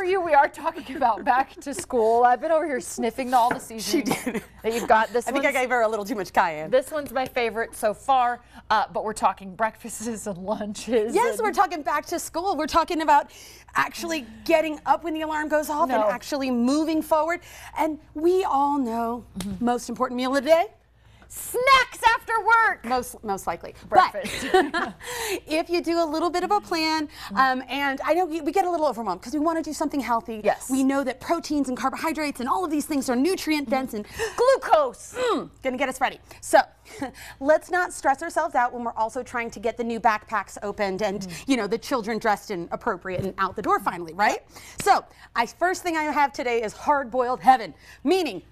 for you, we are talking about back to school. I've been over here sniffing all the seasonings that you've got. This I think I gave her a little too much cayenne. This one's my favorite so far, but we're talking breakfasts and lunches. Yes, we're talking back to school. We're talking about actually getting up when the alarm goes off and actually moving forward. And we all know most important meal of the day. Snacks after work. Most likely. Breakfast. But if you do a little bit of a plan, and I know we get a little overwhelmed because we want to do something healthy. Yes. We know that proteins and carbohydrates and all of these things are nutrient dense and Glucose. Gonna get us ready. So let's not stress ourselves out when we're also trying to get the new backpacks opened and you know, the children dressed in appropriate and out the door finally, right? So first thing I have today is hard-boiled heaven, meaning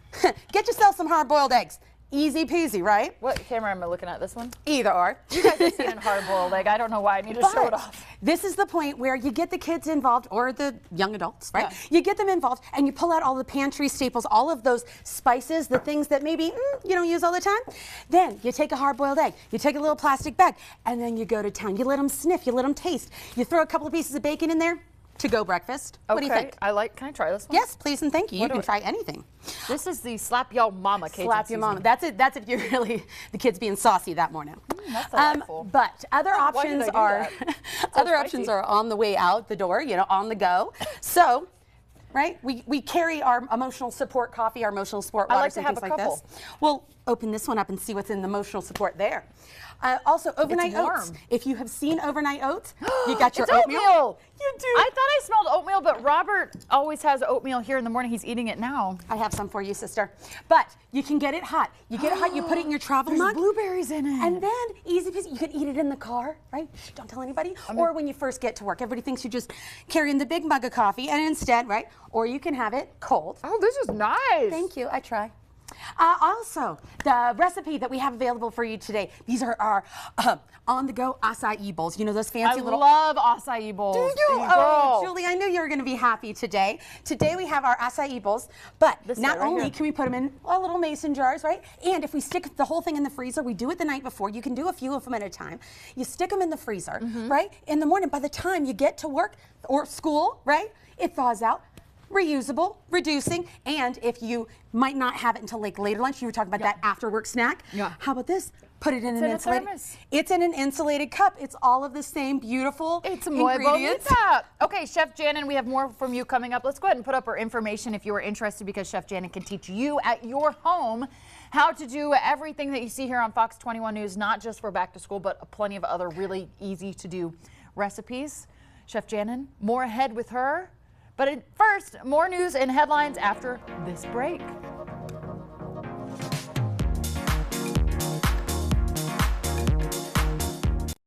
get yourself some hard-boiled eggs. Easy peasy, right? What camera am I looking at? This one? Either or. You guys have seen a hard-boiled egg. I don't know why I need to show it off. This is the point where you get the kids involved, or the young adults, right? Yeah. You get them involved and you pull out all the pantry staples, all of those spices, the things that maybe you don't use all the time. Then you take a hard-boiled egg, you take a little plastic bag, and then you go to town. You let them sniff, you let them taste. You throw a couple of pieces of bacon in there. To-go breakfast. Okay. What do you think? Can I try this one? Yes, please and thank you. You can try anything. This is the Slap Y'all Mama Cajun Slap your mama. That's it. That's if you're really the kids being saucy that morning. That's delightful. But other options are options are on the way out the door. You know, on the go. So. Right? We carry our emotional support coffee, our emotional support waters, and things like this. We'll open this one up and see what's in the emotional support there. Also, overnight oats. If you have seen overnight oats, you got your oatmeal. You do. I thought I smelled oatmeal, but Robert always has oatmeal here in the morning. He's eating it now. I have some for you, sister. But you can get it hot. You get it hot, you put it in your travel mug. There's blueberries in it. And then, easy peasy, you can eat it in the car, right? Shh, don't tell anybody. Or when you first get to work. Everybody thinks you're just carrying the big mug of coffee, and instead, right? Or you can have it cold. Oh, this is nice. Thank you. I try. Also, the recipe that we have available for you today, these are our on-the-go acai bowls. You know those fancy little... I love acai bowls. Do you? Oh, Julie, I knew you were going to be happy today. Today we have our acai bowls, but not only can we put them in little mason jars, right? And if we stick the whole thing in the freezer, we do it the night before. You can do a few of them at a time. You stick them in the freezer, right? In the morning, by the time you get to work or school, right? It thaws out. Reusable, reducing, and if you might not have it until like later lunch, you were talking about that after work snack. Yeah. How about this? Put it in an insulated. It's in an insulated cup. It's all of the same beautiful ingredients. Okay, Chef Janon, we have more from you coming up. Let's go ahead and put up our information if you are interested, because Chef Janon can teach you at your home how to do everything that you see here on Fox 21 News, not just for back to school, but plenty of other really easy to do recipes. Chef Janon, more ahead with her. But first, more news and headlines after this break.